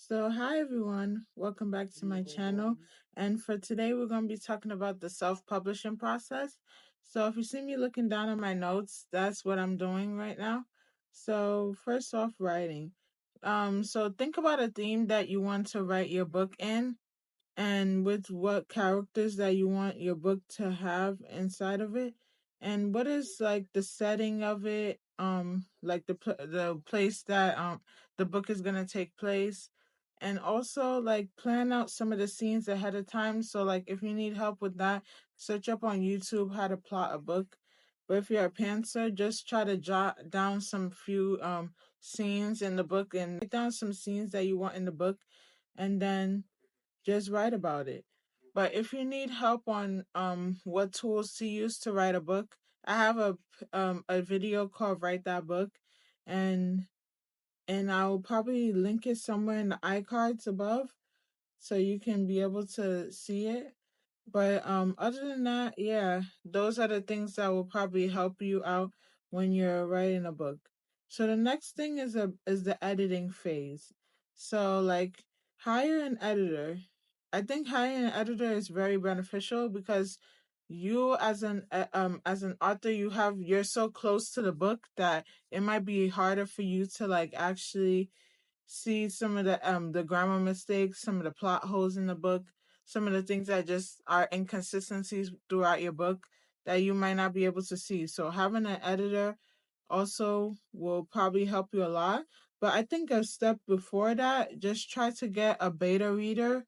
So, hi everyone, welcome back to my channel. And for today, we're going to be talking about the self publishing process. So, if you see me looking down at my notes, that's what I'm doing right now. So, first off, writing. So think about a theme that you want to write your book in and with what characters that you want your book to have inside of it, and what is like the setting of it, like the place that the book is going to take place, and also like plan out some of the scenes ahead of time. So like if you need help with that, search up on YouTube how to plot a book. But if you're a pantser, just try to jot down some few scenes in the book and write down some scenes that you want in the book, and then just write about it. But if you need help on what tools to use to write a book, I have a video called Write That Book, and I'll probably link it somewhere in the iCards above so you can be able to see it. But other than that, yeah, those are the things that will probably help you out when you're writing a book. So the next thing is the editing phase. So like hire an editor. I think hiring an editor is very beneficial because you as an author, you're so close to the book that it might be harder for you to like actually see some of the grammar mistakes, some of the plot holes in the book, some of the things that just are inconsistencies throughout your book that you might not be able to see. So having an editor also will probably help you a lot. But I think a step before that, just try to get a beta reader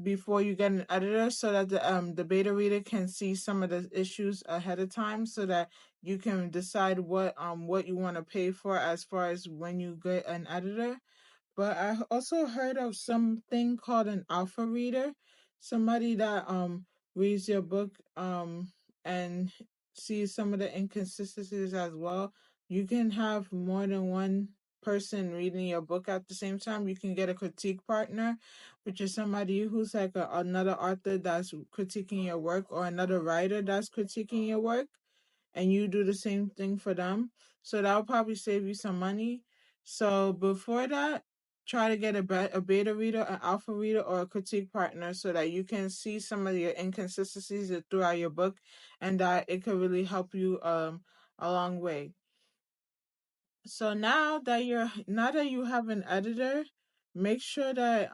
before you get an editor so that the beta reader can see some of the issues ahead of time so that you can decide what you want to pay for as far as when you get an editor. But I also heard of something called an alpha reader, somebody that reads your book and sees some of the inconsistencies as well. You can have more than one person reading your book at the same time. You can get a critique partner, which is somebody who's like another author that's critiquing your work, or another writer that's critiquing your work, and you do the same thing for them. So that will probably save you some money. So before that, try to get a beta reader, an alpha reader, or a critique partner so that you can see some of your inconsistencies throughout your book, and that it could really help you a long way. So now that you have an editor, make sure that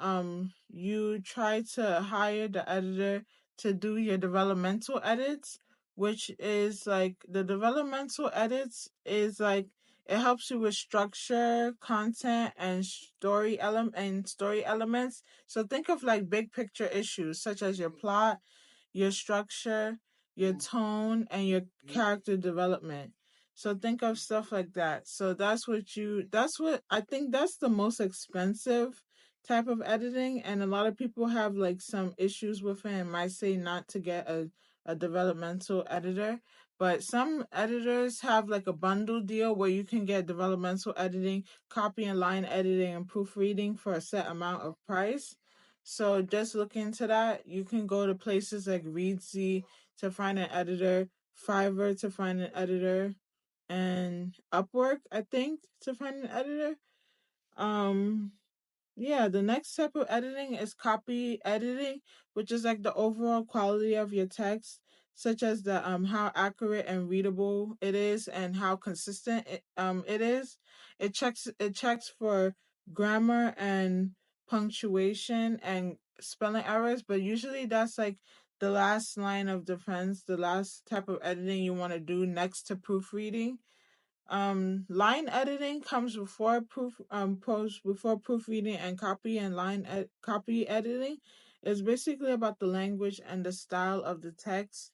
you try to hire the editor to do your developmental edits, which is like the developmental edits is like it helps you with structure, content, and story elements. So think of like big picture issues such as your plot, your structure, your tone, and your character development. So think of stuff like that. So that's what I think that's the most expensive type of editing. And a lot of people have like some issues with it and might say not to get a developmental editor. But some editors have like a bundle deal where you can get developmental editing, copy and line editing, and proofreading for a set amount of price. So just look into that. You can go to places like Readsy to find an editor, Fiverr to find an editor, and Upwork, I think, to find an editor. Um, yeah, the next step of editing is copy editing, which is like the overall quality of your text, such as the how accurate and readable it is and how consistent it is. It checks for grammar and punctuation and spelling errors, but usually that's like the last line of defense, the last type of editing you want to do next to proofreading. Line editing comes before proofreading, and copy editing is basically about the language and the style of the text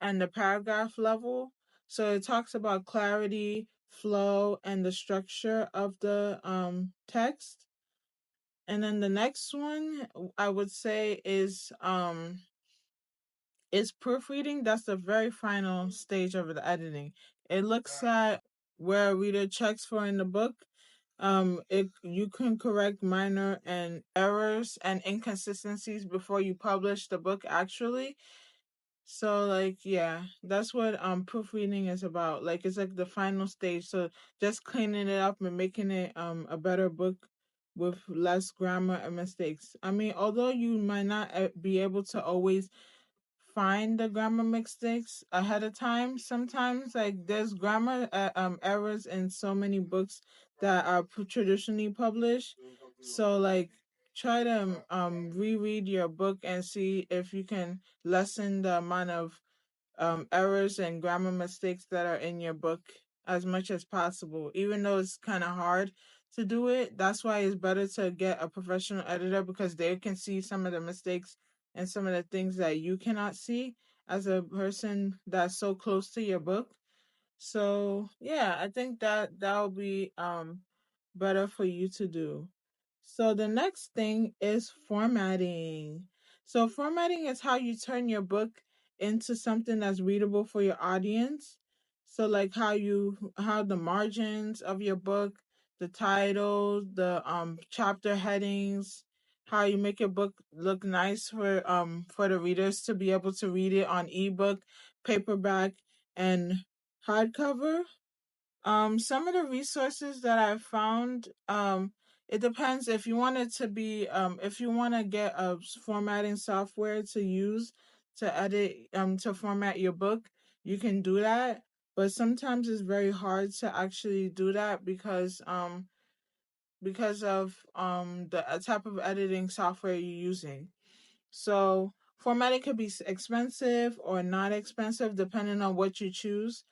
and the paragraph level. So it talks about clarity, flow, and the structure of the text. And then the next one I would say is proofreading. That's the very final stage of the editing. It looks at where a reader checks for in the book. It you can correct minor and errors and inconsistencies before you publish the book actually. So like yeah, that's what proofreading is about. Like it's like the final stage. So just cleaning it up and making it a better book with less grammar and mistakes. I mean, although you might not be able to always find the grammar mistakes ahead of time, sometimes like there's grammar errors in so many books that are traditionally published. So like try to reread your book and see if you can lessen the amount of errors and grammar mistakes that are in your book as much as possible, even though it's kind of hard to do it. That's why it's better to get a professional editor, because they can see some of the mistakes and some of the things that you cannot see as a person that's so close to your book. So yeah, I think that that'll be better for you to do. So the next thing is formatting. So formatting is how you turn your book into something that's readable for your audience. So like how the margins of your book, the title, the chapter headings, how you make your book look nice for the readers to be able to read it on ebook, paperback, and hardcover. Some of the resources that I found, it depends if you want it to be, if you want to get a formatting software to use to edit, to format your book, you can do that. But sometimes it's very hard to actually do that because of the type of editing software you're using. So formatting could be expensive or not expensive depending on what you choose.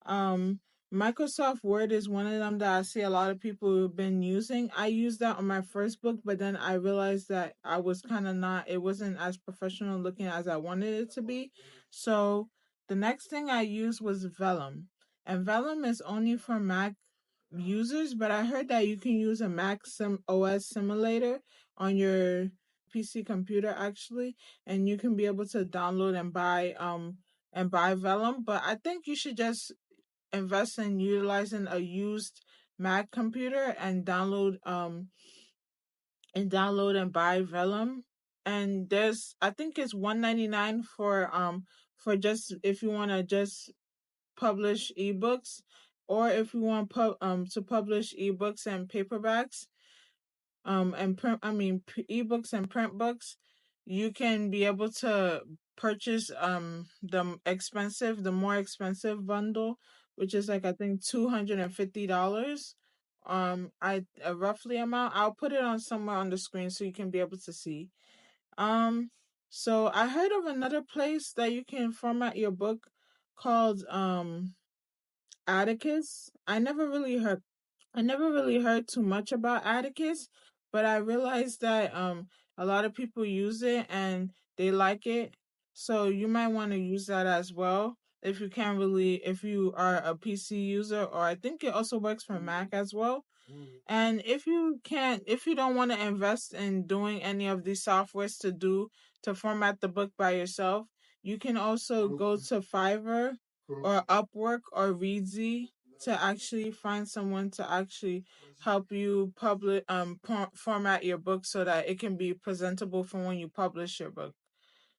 um, Microsoft Word is one of them that I see a lot of people have been using. I used that on my first book, but then I realized that I was kind of not, it wasn't as professional looking as I wanted it to be. So the next thing I used was Vellum. And Vellum is only for Mac users, but I heard that you can use a Mac OS simulator on your PC computer actually, and you can be able to download and buy Vellum. But I think you should just invest in utilizing a used Mac computer and download and buy Vellum. And there's I think it's $1.99 for just if you want to just publish ebooks, or if you want to publish ebooks and paperbacks, and print ebooks and print books, you can be able to purchase the more expensive bundle, which is like I think $250. I a roughly amount, I'll put it on somewhere on the screen so you can be able to see. um so I heard of another place that you can format your book called Atticus. I never really heard too much about Atticus, but I realized that a lot of people use it and they like it. So you might want to use that as well if you are a PC user, or I think it also works for Mac as well. And if you don't want to invest in doing any of these softwares to format the book by yourself, you can also go to Fiverr or Upwork or Reedsy to actually find someone to actually help you format your book so that it can be presentable for when you publish your book.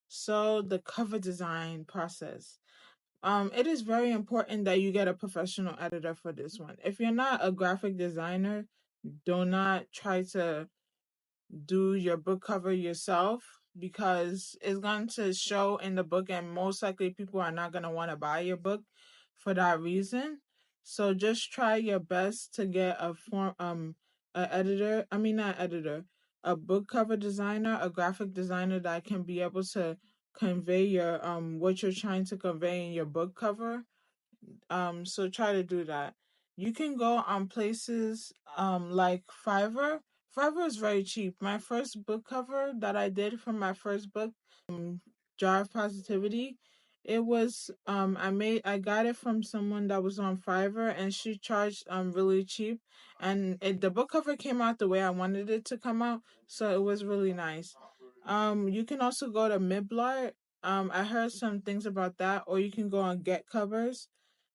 So the cover design process. It is very important that you get a professional editor for this one. If you're not a graphic designer, do not try to do your book cover yourself, because it's going to show in the book, and most likely people are not going to want to buy your book for that reason. So just try your best to get a editor, I mean not editor, a book cover designer, a graphic designer that can be able to convey your what you're trying to convey in your book cover. So try to do that. You can go on places like Fiverr. Fiverr is very cheap. My first book cover that I did for my first book, Jar of Positivity, it was I got it from someone that was on Fiverr, and she charged really cheap, and the book cover came out the way I wanted it to come out, so it was really nice. You can also go to Miblar. I heard some things about that, or you can go on Get Covers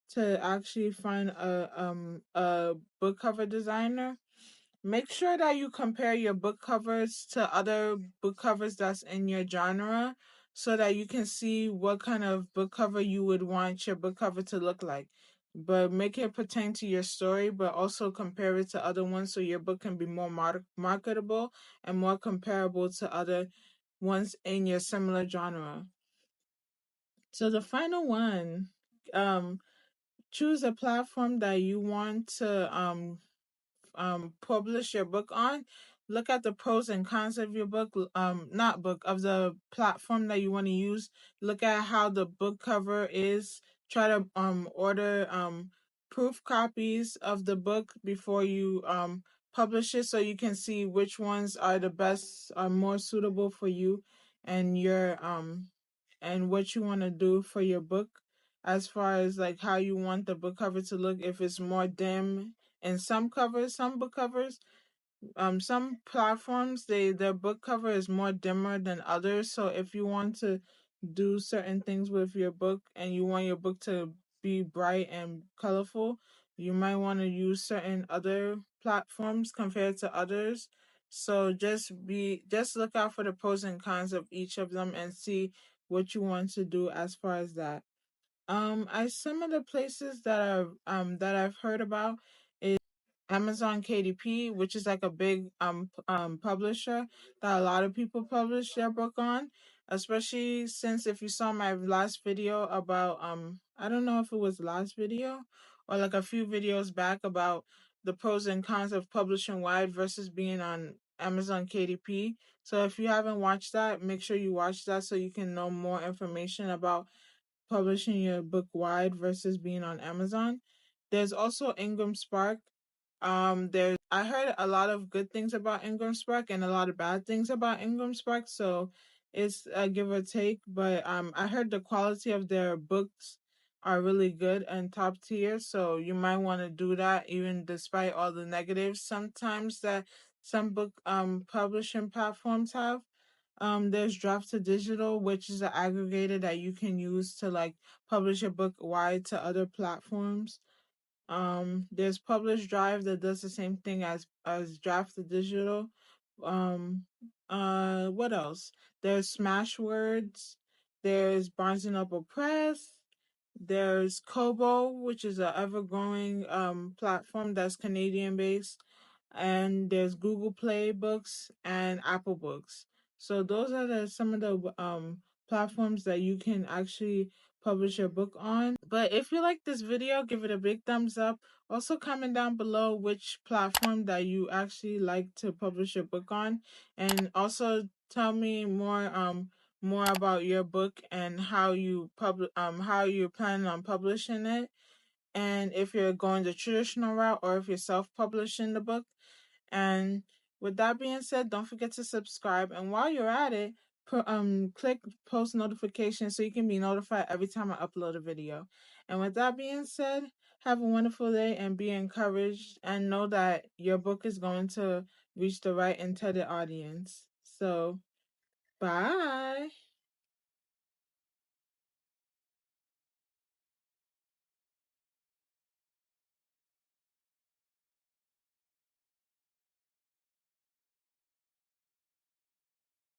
to actually find a book cover designer. Make sure that you compare your book covers to other book covers that's in your genre, so that you can see what kind of book cover you would want your book cover to look like. but make it pertain to your story, but also compare it to other ones so your book can be more marketable and more comparable to other ones in your similar genre. So the final one, um, choose a platform that you want to publish your book on. Look at the pros and cons of your book, not book, of the platform that you want to use. Look at how the book cover is. Try to order proof copies of the book before you publish it, so you can see which ones are the best, are more suitable for you and your and what you want to do for your book, as far as like how you want the book cover to look. If it's more dim in some covers, some book covers, some platforms, their book cover is more dimmer than others. So if you want to do certain things with your book and you want your book to be bright and colorful, you might want to use certain other platforms compared to others. So just look out for the pros and cons of each of them and see what you want to do as far as that. I Some of the places that I've heard about is Amazon KDP, which is like a big publisher that a lot of people publish their book on. Especially since, if you saw my last video about I don't know if it was last video or like a few videos back about the pros and cons of publishing wide versus being on Amazon KDP. So if you haven't watched that, make sure you watch that so you can know more information about publishing your book wide versus being on Amazon. There's also Ingram Spark. There's I heard a lot of good things about Ingram Spark and a lot of bad things about Ingram Spark, so it's a give or take. But I heard the quality of their books are really good and top tier, so you might want to do that even despite all the negatives sometimes that some book publishing platforms have. There's Draft to Digital, which is an aggregator that you can use to like publish your book wide to other platforms. There's Publish Drive that does the same thing as Draft to Digital. Um, what else? There's Smashwords. There's Barnes and Noble Press. There's Kobo, which is a ever growing platform that's Canadian based, and there's Google Play Books and Apple Books. So those are some of the platforms that you can actually publish your book on. But if you like this video, give it a big thumbs up. Also comment down below which platform that you actually like to publish your book on, and also tell me more about your book and how you plan on publishing it, and if you're going the traditional route or if you're self-publishing the book. And with that being said, don't forget to subscribe. And while you're at it, click post notifications so you can be notified every time I upload a video. And with that being said, have a wonderful day and be encouraged, and know that your book is going to reach the right intended audience. So, bye.